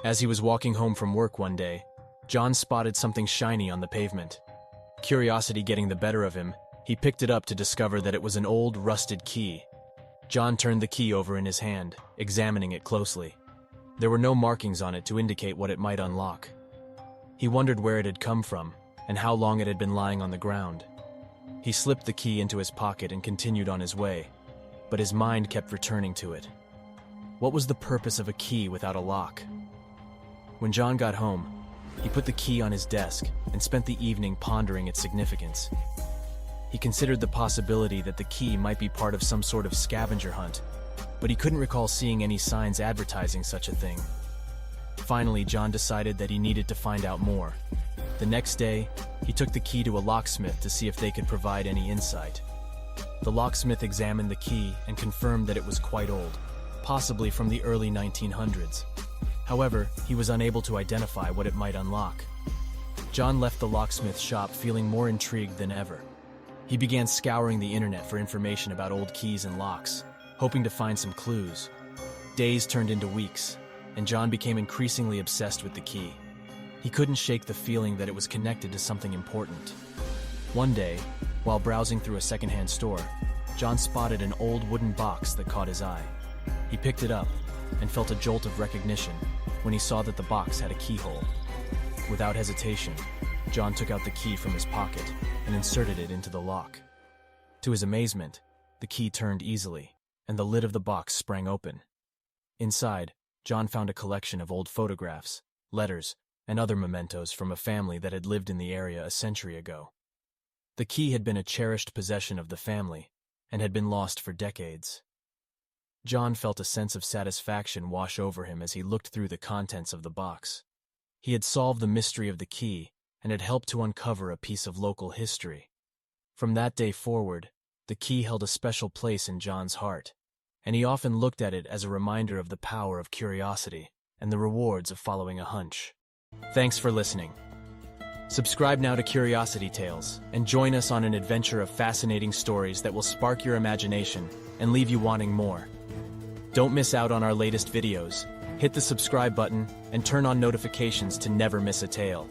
As he was walking home from work one day, John spotted something shiny on the pavement. Curiosity getting the better of him, he picked it up to discover that it was an old, rusted key. John turned the key over in his hand, examining it closely. There were no markings on it to indicate what it might unlock. He wondered where it had come from, and how long it had been lying on the ground. He slipped the key into his pocket and continued on his way, but his mind kept returning to it. What was the purpose of a key without a lock? When John got home, he put the key on his desk and spent the evening pondering its significance. He considered the possibility that the key might be part of some sort of scavenger hunt, but he couldn't recall seeing any signs advertising such a thing. Finally, John decided that he needed to find out more. The next day, he took the key to a locksmith to see if they could provide any insight. The locksmith examined the key and confirmed that it was quite old, possibly from the early 1900s. However, he was unable to identify what it might unlock. John left the locksmith shop feeling more intrigued than ever. He began scouring the internet for information about old keys and locks, hoping to find some clues. Days turned into weeks, and John became increasingly obsessed with the key. He couldn't shake the feeling that it was connected to something important. One day, while browsing through a secondhand store, John spotted an old wooden box that caught his eye. He picked it up and felt a jolt of recognition when he saw that the box had a keyhole. Without hesitation, John took out the key from his pocket and inserted it into the lock. To his amazement, the key turned easily, and the lid of the box sprang open. Inside, John found a collection of old photographs, letters, and other mementos from a family that had lived in the area a century ago. The key had been a cherished possession of the family and had been lost for decades. John felt a sense of satisfaction wash over him as he looked through the contents of the box. He had solved the mystery of the key and had helped to uncover a piece of local history. From that day forward, the key held a special place in John's heart, and he often looked at it as a reminder of the power of curiosity and the rewards of following a hunch. Thanks for listening. Subscribe now to Curiosity Tales and join us on an adventure of fascinating stories that will spark your imagination and leave you wanting more. Don't miss out on our latest videos. Hit the subscribe button and turn on notifications to never miss a tale.